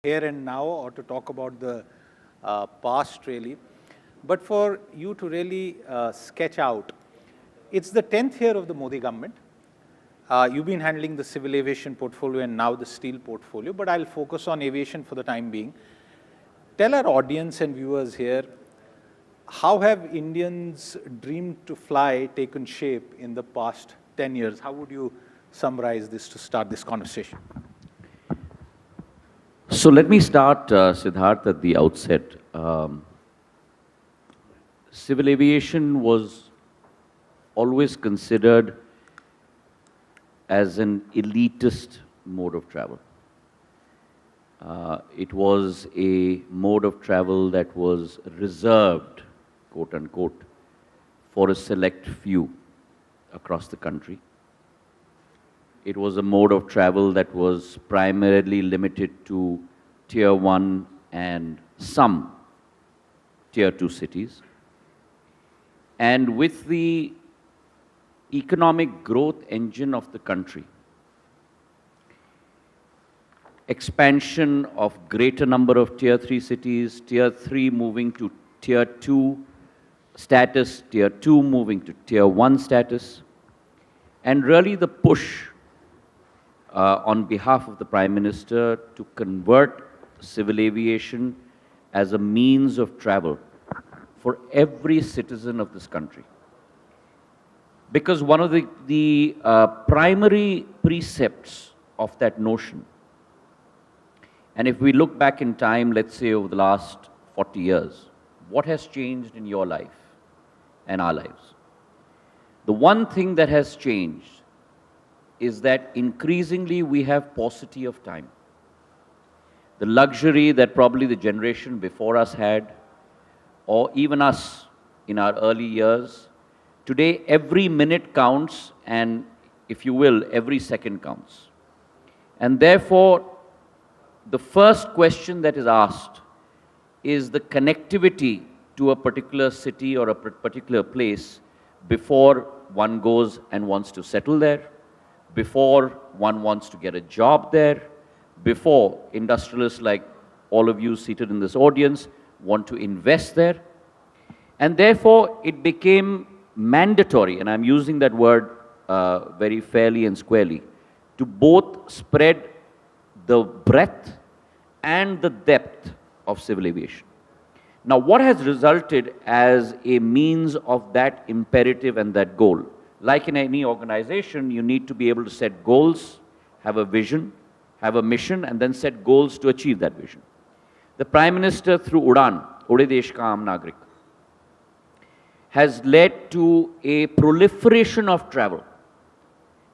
here and now or to talk about the past really, but for you to really sketch out. It's the 10th year of the Modi government. You've been handling the civil aviation portfolio and now the steel portfolio, but I'll focus on aviation for the time being. Tell our audience and viewers here, how have Indians' dream to fly taken shape in the past 10 years? How would you summarize this to start this conversation? So let me start, Siddharth, at the outset. Civil aviation was always considered as an elitist mode of travel. It was a mode of travel that was reserved, quote unquote, for a select few across the country. It was a mode of travel that was primarily limited to Tier 1 and some Tier 2 cities. And with the economic growth engine of the country, expansion of greater number of Tier 3 cities, Tier 3 moving to Tier 2 status, Tier 2 moving to Tier 1 status, and really the push on behalf of the Prime Minister to convert civil aviation as a means of travel for every citizen of this country. Because one of the primary precepts of that notion, and if we look back in time, let's say over the last 40 years, what has changed in your life and our lives? The one thing that has changed is that increasingly we have paucity of time. The luxury that probably the generation before us had, or even us in our early years, today every minute counts, and if you will, every second counts. And therefore, the first question that is asked is the connectivity to a particular city or a particular place before one goes and wants to settle there, before one wants to get a job there, before industrialists like all of you seated in this audience want to invest there. And therefore, it became mandatory, and I'm using that word very fairly and squarely, to both spread the breadth and the depth of civil aviation. Now, what has resulted as a means of that imperative and that goal? Like in any organization, you need to be able to set goals, have a vision, have a mission, and then set goals to achieve that vision. The Prime Minister, through Udan, Ude Desh Ka Aam Nagrik, has led to a proliferation of travel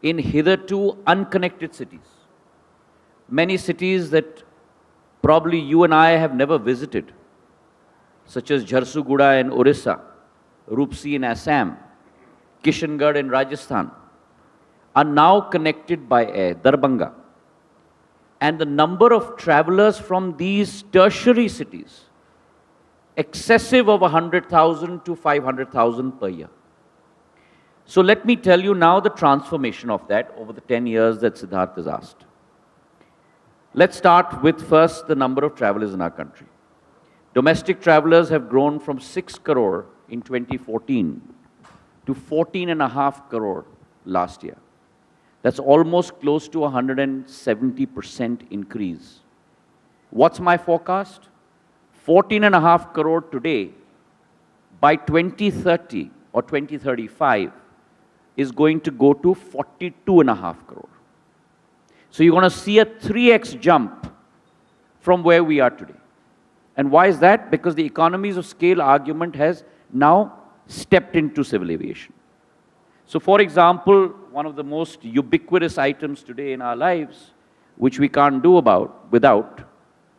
in hitherto unconnected cities. Many cities that probably you and I have never visited, such as Jharsuguda in Orissa, Roopsi in Assam, Kishangarh in Rajasthan, are now connected by air, Darbhanga. And the number of travelers from these tertiary cities, excessive of 100,000 to 500,000 per year. So let me tell you now the transformation of that over the 10 years that Siddharth has asked. Let's start with first the number of travelers in our country. Domestic travelers have grown from 6 crore in 2014 to 14.5 crore last year. That's almost close to 170% increase. What's my forecast? 14.5 crore today, by 2030 or 2035, is going to go to 42.5 crore. So you're going to see a 3x jump from where we are today. And why is that? Because the economies of scale argument has now stepped into civil aviation. So for example, one of the most ubiquitous items today in our lives, which we can't do without,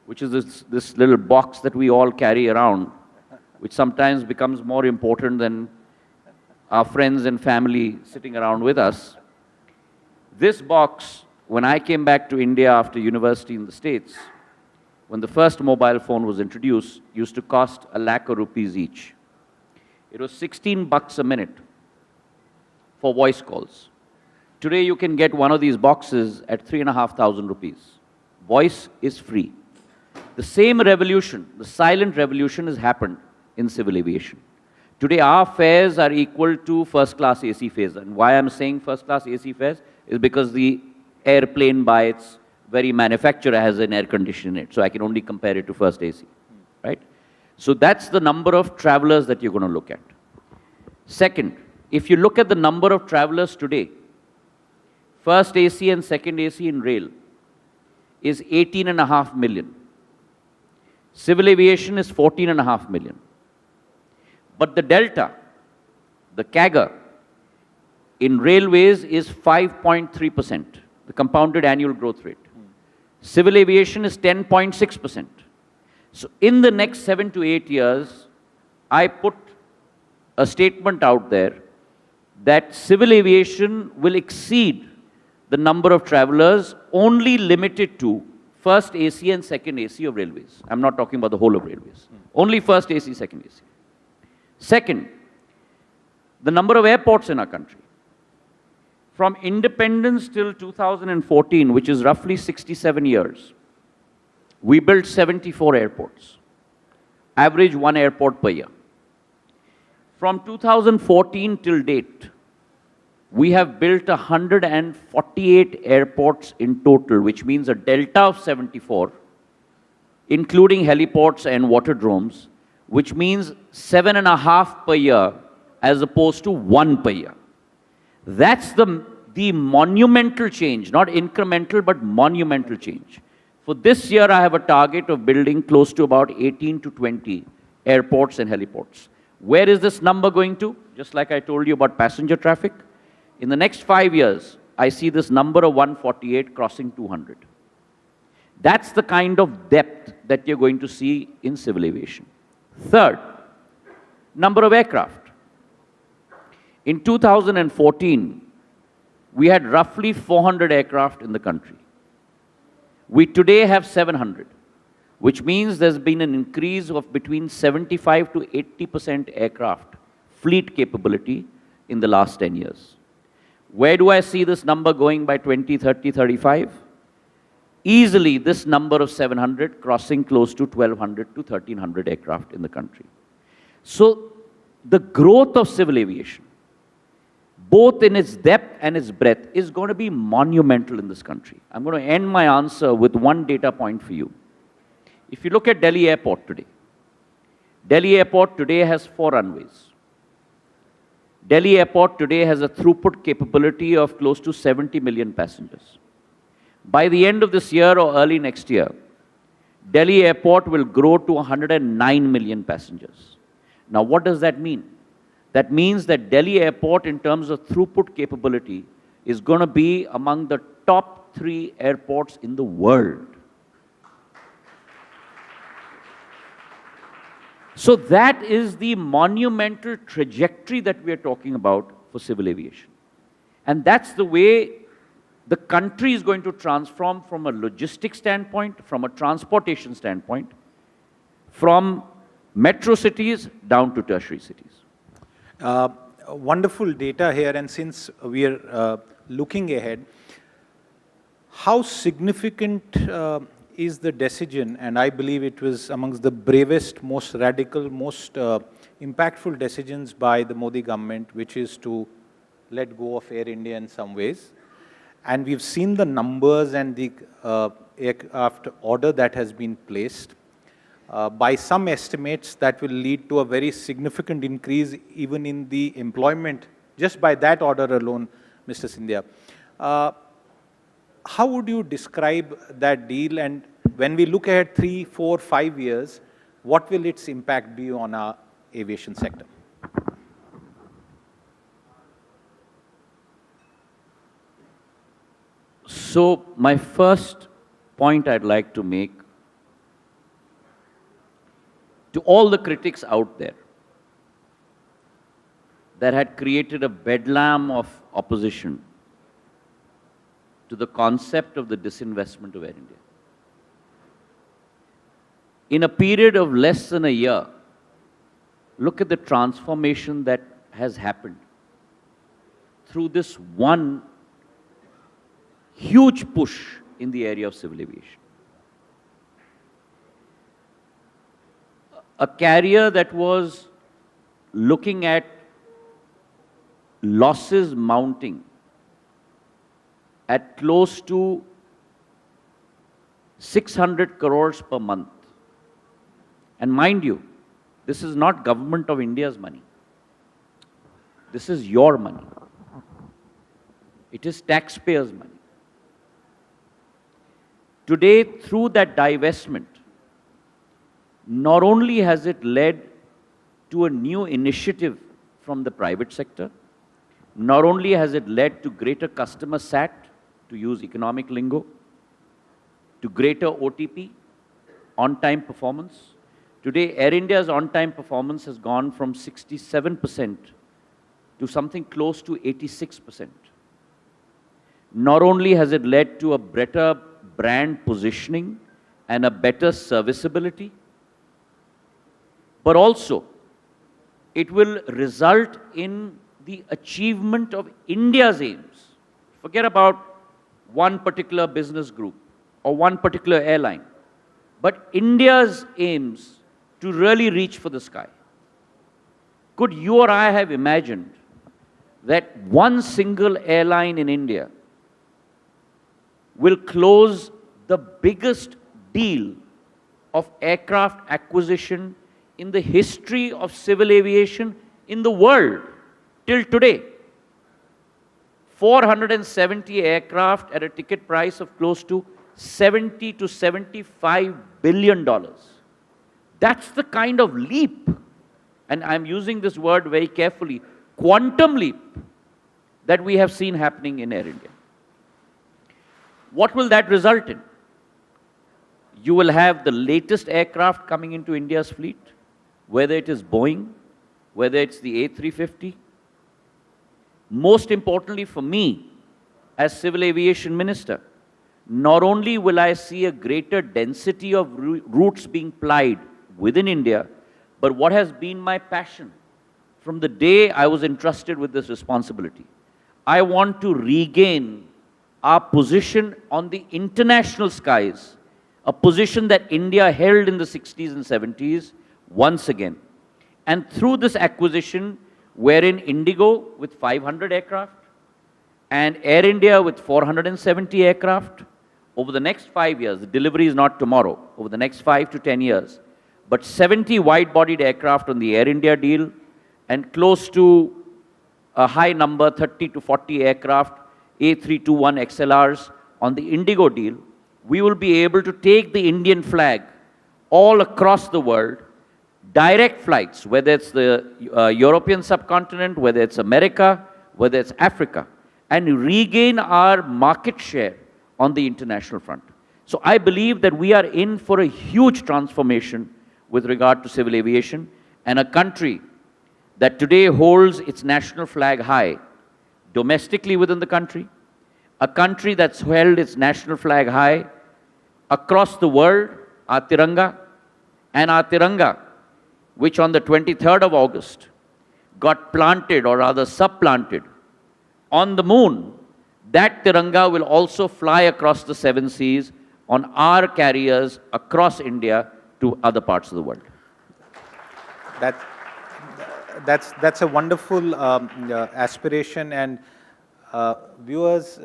which is this little box that we all carry around, which sometimes becomes more important than our friends and family sitting around with us. This box, when I came back to India after university in the States, when the first mobile phone was introduced, used to cost 1 lakh rupees each. It was 16 bucks a minute for voice calls. Today you can get one of these boxes at 3,500 rupees. Voice is free. The same revolution, the silent revolution, has happened in civil aviation. Today, our fares are equal to first-class AC fares. And why I'm saying first-class AC fares is because the airplane by its very manufacturer has an air conditioner in it. So I can only compare it to first AC, right? So that's the number of travelers that you're going to look at. Second, if you look at the number of travelers today, first AC and second AC in rail is 18.5 million. Civil aviation is 14.5 million. But the delta, the CAGR, in railways is 5.3%, the compounded annual growth rate. Civil aviation is 10.6%. So in the next 7 to 8 years, I put a statement out there that civil aviation will exceed the number of travelers only limited to first AC and second AC of railways. I'm not talking about the whole of railways. Only first AC, second AC. Second, the number of airports in our country. From independence till 2014, which is roughly 67 years, we built 74 airports. Average 1 airport per year. From 2014 till date, we have built 148 airports in total, which means a delta of 74, including heliports and waterdromes, which means 7.5 per year as opposed to 1 per year. That's the monumental change, not incremental, but monumental change. For this year, I have a target of building close to about 18 to 20 airports and heliports. Where is this number going to? Just like I told you about passenger traffic. In the next 5 years, I see this number of 148 crossing 200. That's the kind of depth that you're going to see in civil aviation. Third, number of aircraft. In 2014, we had roughly 400 aircraft in the country. We today have 700, which means there's been an increase of between 75 to 80% aircraft fleet capability in the last 10 years. Where do I see this number going by 2030, 35? Easily this number of 700 crossing close to 1,200 to 1,300 aircraft in the country. So the growth of civil aviation, both in its depth and its breadth, is going to be monumental in this country. I'm going to end my answer with one data point for you. If you look at Delhi Airport today, Delhi Airport today has 4 runways. Delhi Airport today has a throughput capability of close to 70 million passengers. By the end of this year or early next year, Delhi Airport will grow to 109 million passengers. Now, what does that mean? That means that Delhi Airport, in terms of throughput capability, is going to be among the top 3 airports in the world. So that is the monumental trajectory that we are talking about for civil aviation. And that's the way the country is going to transform from a logistics standpoint, from a transportation standpoint, from metro cities down to tertiary cities. Wonderful data here, and since we are looking ahead, how significant is the decision, and I believe it was amongst the bravest, most radical, most impactful decisions by the Modi government, which is to let go of Air India in some ways. And we've seen the numbers and the aircraft order that has been placed. By some estimates, that will lead to a very significant increase even in the employment, just by that order alone, Mr. Scindia. How would you describe that deal? And when we look ahead 3, 4, 5 years, what will its impact be on our aviation sector? So my first point I'd like to make to all the critics out there that had created a bedlam of opposition to the concept of the disinvestment of Air India. In a period of less than a year, look at the transformation that has happened through this one huge push in the area of civil aviation. a carrier that was looking at losses mounting at close to 600 crores per month. And mind you, this is not Government of India's money. This is your money. It is taxpayers' money. Today, through that divestment, not only has it led to a new initiative from the private sector, not only has it led to greater customer sat, to use economic lingo, to greater OTP, on-time performance. Today, Air India's on-time performance has gone from 67% to something close to 86%. Not only has it led to a better brand positioning and a better serviceability, but also it will result in the achievement of India's aims. Forget about one particular business group or one particular airline, but India's aims to really reach for the sky. Could you or I have imagined that one single airline in India will close the biggest deal of aircraft acquisition in the history of civil aviation in the world till today? 470 aircraft at a ticket price of close to $70 to $75 billion. That's the kind of leap, and I'm using this word very carefully, quantum leap, that we have seen happening in Air India. What will that result in? You will have the latest aircraft coming into India's fleet, whether it is Boeing, whether it's the A350. Most importantly for me, as Civil Aviation Minister, not only will I see a greater density of routes being plied within India, but what has been my passion from the day I was entrusted with this responsibility, I want to regain our position on the international skies, a position that India held in the 60s and 70s once again. And through this acquisition, wherein Indigo with 500 aircraft and Air India with 470 aircraft, over the next 5 years, the delivery is not tomorrow, over the next 5 to 10 years, but 70 wide-bodied aircraft on the Air India deal and close to a high number, 30 to 40 aircraft, A321 XLRs on the Indigo deal, we will be able to take the Indian flag all across the world, direct flights, whether it's the European subcontinent, whether it's America, whether it's Africa, and regain our market share on the international front. So I believe that we are in for a huge transformation with regard to civil aviation, and a country that today holds its national flag high domestically within the country, a country that's held its national flag high across the world, our Tiranga, and our Tiranga, which on the 23rd of August got planted, or rather supplanted, on the moon. That Tiranga will also fly across the 7 seas on our carriers across India to other parts of the world. That's a wonderful aspiration, and viewers,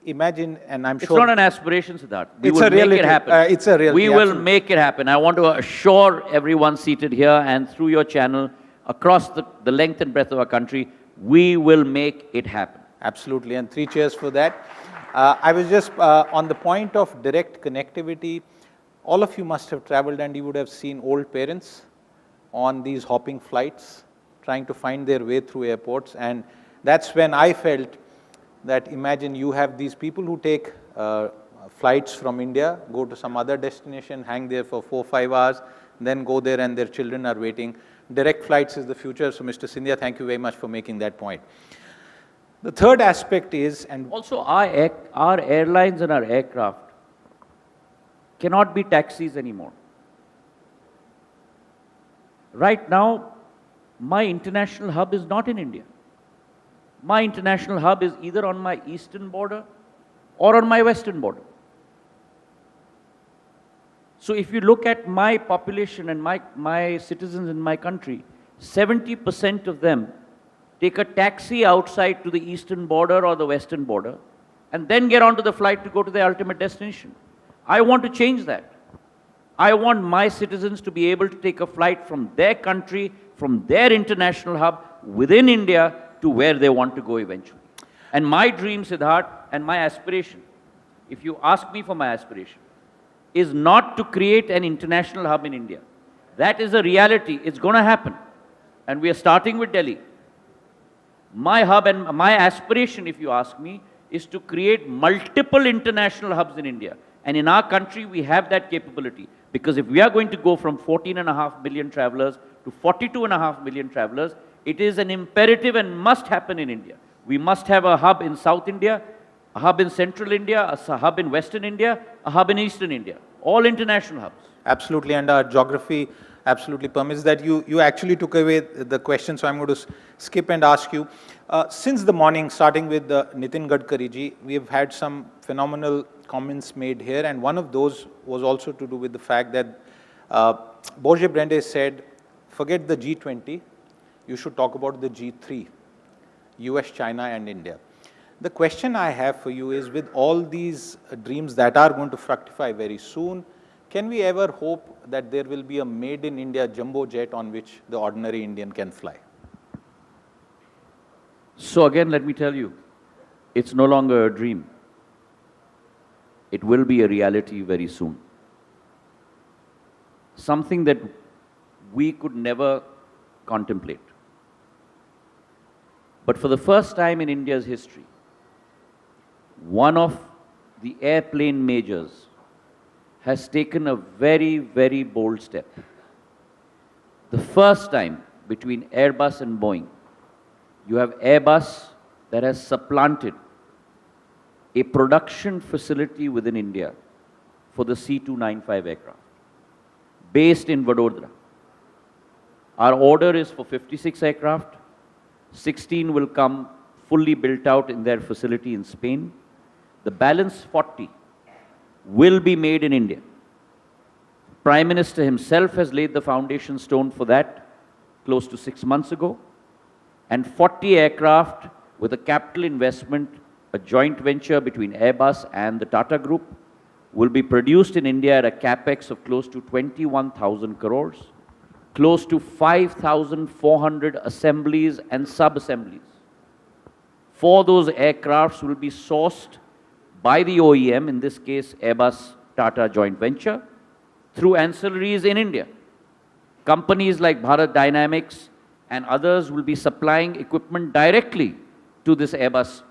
imagine, and I'm sure... It's not an aspiration, Siddharth. We It's will a reality. make it happen. It's a reality, We will absolutely. make it happen. I want to assure everyone seated here and through your channel, across the length and breadth of our country, we will make it happen. Absolutely, and 3 cheers for that. I was just on the point of direct connectivity. All of you must have traveled and you would have seen old parents on these hopping flights trying to find their way through airports, and that's when I felt that, imagine you have these people who take flights from India, go to some other destination, hang there for 4 or 5 hours, then go there and their children are waiting. Direct flights is the future. So Mr. Scindia, thank you very much for making that point. The third aspect is, and Also, our airlines and our aircraft cannot be taxis anymore. Right now, my international hub is not in India. My international hub is either on my eastern border or on my western border. So if you look at my population and my citizens in my country, 70% of them take a taxi outside to the eastern border or the western border, and then get onto the flight to go to their ultimate destination. I want to change that. I want my citizens to be able to take a flight from their country, from their international hub within India to where they want to go eventually. And my dream, Siddharth, and my aspiration, if you ask me for my aspiration, is not to create an international hub in India. That is a reality. It's going to happen. And we are starting with Delhi. My hub and my aspiration, if you ask me, is to create multiple international hubs in India. And in our country, we have that capability. Because if we are going to go from 14.5 million travelers to 42.5 million travelers, it is an imperative and must happen in India. We must have a hub in South India, a hub in Central India, a hub in Western India, a hub in Eastern India. All international hubs. Absolutely, and our geography absolutely permits that. You actually took away the question, so I'm going to skip and ask you. Since the morning, starting with Nitin Gadkari ji, we have had some phenomenal comments made here, and one of those was also to do with the fact that Borge Brende said, forget the G20, you should talk about the G3, US, China and India. The question I have for you is, with all these dreams that are going to fructify very soon, can we ever hope that there will be a made in India jumbo jet on which the ordinary Indian can fly? So again, let me tell you, it's no longer a dream. It will be a reality very soon. Something that we could never contemplate. But for the first time in India's history, one of the airplane majors has taken a very, very bold step. The first time between Airbus and Boeing, you have Airbus that has supplanted a production facility within India for the C295 aircraft, based in Vadodara. Our order is for 56 aircraft. 16 will come fully built out in their facility in Spain. The balance 40 will be made in India. Prime Minister himself has laid the foundation stone for that close to 6 months ago. And 40 aircraft with a capital investment, a joint venture between Airbus and the Tata Group, will be produced in India at a capex of close to 21,000 crores, close to 5,400 assemblies and sub-assemblies. For those aircrafts will be sourced by the OEM, in this case Airbus Tata joint venture, through ancillaries in India. Companies like Bharat Dynamics and others will be supplying equipment directly to this Airbus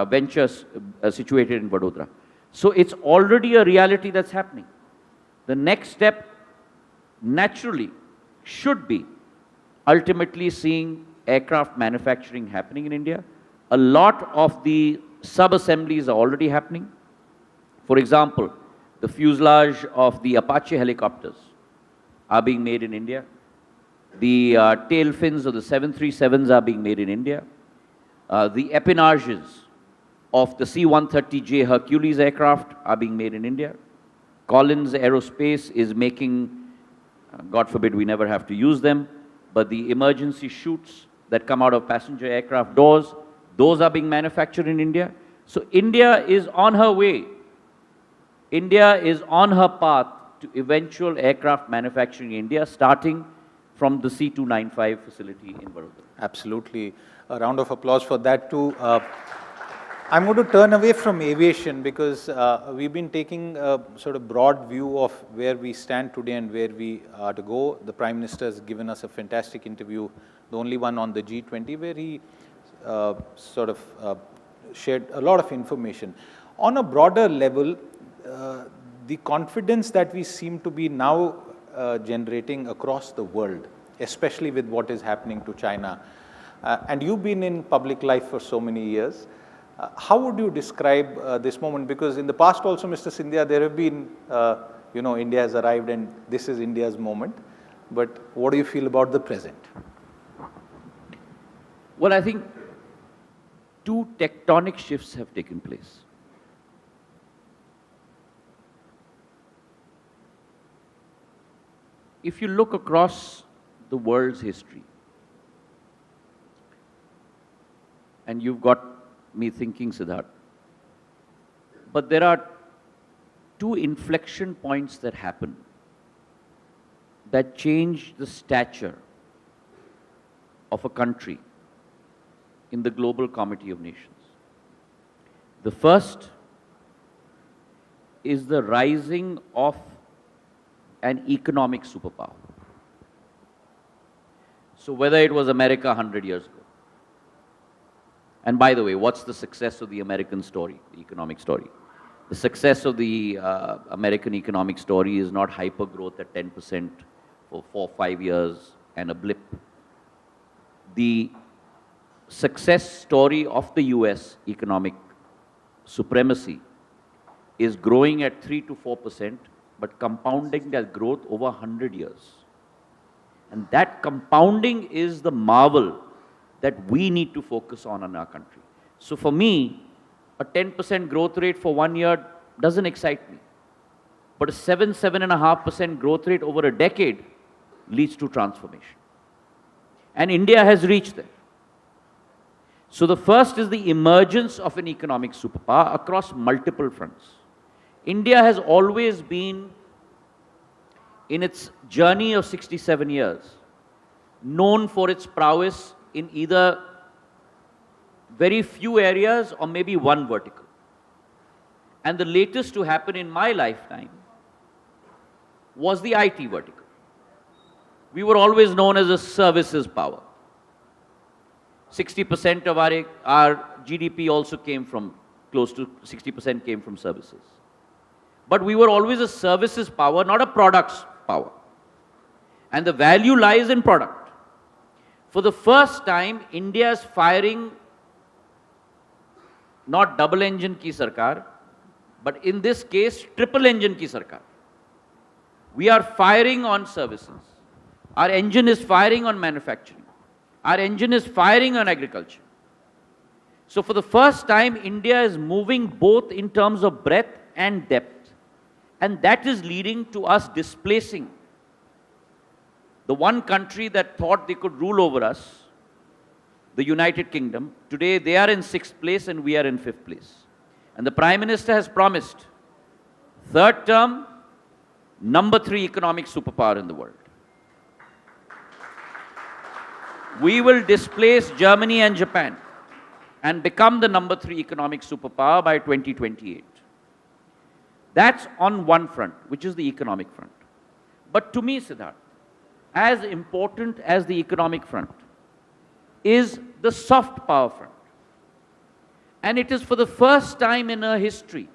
ventures situated in Vadodara. So it's already a reality that's happening. The next step naturally should be ultimately seeing aircraft manufacturing happening in India. A lot of the sub-assemblies are already happening. For example, the fuselage of the Apache helicopters are being made in India. The tail fins of the 737s are being made in India. The empennages of the C-130J Hercules aircraft are being made in India. Collins Aerospace is making, God forbid we never have to use them, but the emergency chutes that come out of passenger aircraft doors, those are being manufactured in India. So India is on her way. India is on her path to eventual aircraft manufacturing in India, starting from the C295 facility in Vadodara. Absolutely. A round of applause for that too. I'm going to turn away from aviation because we've been taking a sort of broad view of where we stand today and where we are to go. The Prime Minister has given us a fantastic interview, the only one on the G20, where he shared a lot of information. On a broader level, the confidence that we seem to be now generating across the world, especially with what is happening to China, and you've been in public life for so many years, how would you describe this moment? Because in the past also, Mr. Scindia, there have been, India has arrived and this is India's moment. But what do you feel about the present? Well, I think two tectonic shifts have taken place. if you look across the world's history, and you've got me thinking, Siddharth, but there are two inflection points that happen that change the stature of a country in the global comity of nations. The first is the rising of an economic superpower. So whether it was America 100 years ago, and by the way, what's the success of the American story, the economic story? The success of the American economic story is not hyper growth at 10% for 4 or 5 years and a blip. The success story of the US economic supremacy is growing at 3 to 4%, but compounding that growth over 100 years. And that compounding is the marvel that we need to focus on in our country. So for me, a 10% growth rate for 1 year doesn't excite me. But a 7.5% growth rate over a decade leads to transformation. And India has reached there. So the first is the emergence of an economic superpower across multiple fronts. India has always been, in its journey of 67 years, known for its prowess in either very few areas or maybe one vertical. And the latest to happen in my lifetime was the IT vertical. We were always known as a services power. 60% of our GDP also came from, close to 60% came from services. But we were always a services power, not a products power. And the value lies in product. For the first time, India is firing not double engine ki sarkar, but in this case, triple engine ki sarkar. We are firing on services. Our engine is firing on manufacturing. Our engine is firing on agriculture. So for the first time, India is moving both in terms of breadth and depth. And that is leading to us displacing the one country that thought they could rule over us, the United Kingdom. Today, they are in 6th place and we are in 5th place. And the Prime Minister has promised, third term, number 3 economic superpower in the world. We will displace Germany and Japan and become the number 3 economic superpower by 2028. That's on one front, which is the economic front. But to me, Siddharth, as important as the economic front is the soft power front. And it is for the first time in our history,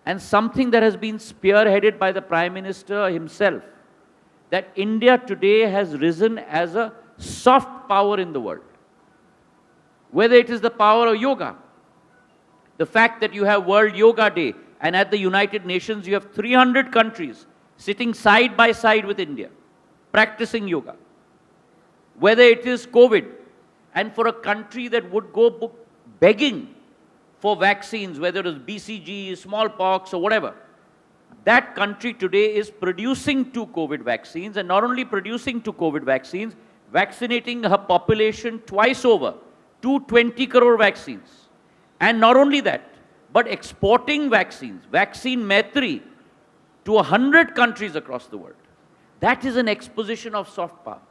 and something that has been spearheaded by the Prime Minister himself, that India today has risen as a soft power in the world. Whether it is the power of yoga, the fact that you have World Yoga Day, and at the United Nations you have 300 countries sitting side by side with India, practicing yoga. Whether it is COVID, and for a country that would go begging for vaccines, whether it is BCG, smallpox or whatever, that country today is producing 2 COVID vaccines, and not only producing 2 COVID vaccines, vaccinating her population twice over, 220 crore vaccines. And not only that, but exporting vaccines, Vaccine Maitri, to 100 countries across the world. That is an exposition of soft power.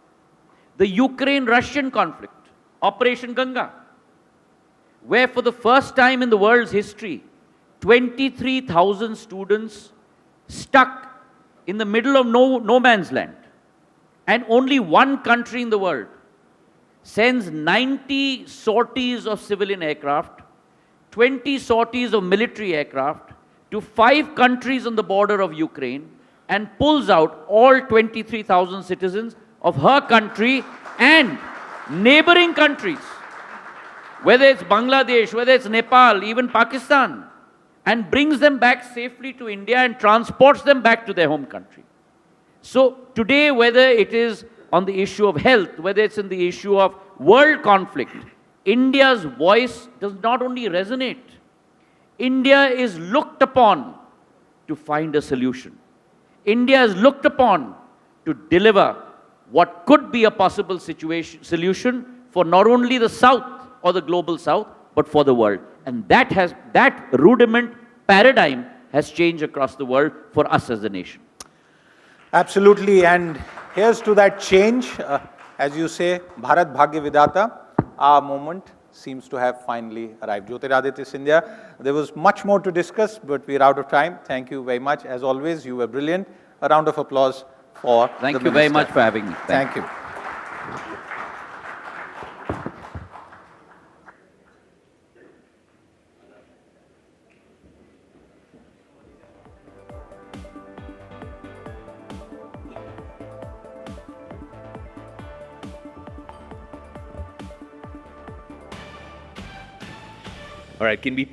The Ukraine-Russian conflict, Operation Ganga, where for the first time in the world's history, 23,000 students stuck in the middle of no man's land. And only one country in the world sends 90 sorties of civilian aircraft, 20 sorties of military aircraft to 5 countries on the border of Ukraine and pulls out all 23,000 citizens of her country and neighboring countries, whether it's Bangladesh, whether it's Nepal, even Pakistan, and brings them back safely to India and transports them back to their home country. So today, whether it is on the issue of health, whether it's in the issue of world conflict, India's voice does not only resonate, India is looked upon to find a solution. India is looked upon to deliver what could be a possible solution for not only the South or the global South, but for the world. And that rudiment paradigm has changed across the world for us as a nation. Absolutely, and here's to that change. As you say, Bharat Bhagya Vidata, our moment seems to have finally arrived. Jyotiraditya Scindia, there was much more to discuss, but we're out of time. Thank you very much. As always, you were brilliant. A round of applause for Thank the you very Minister. much for having me. Thank you. All right, can we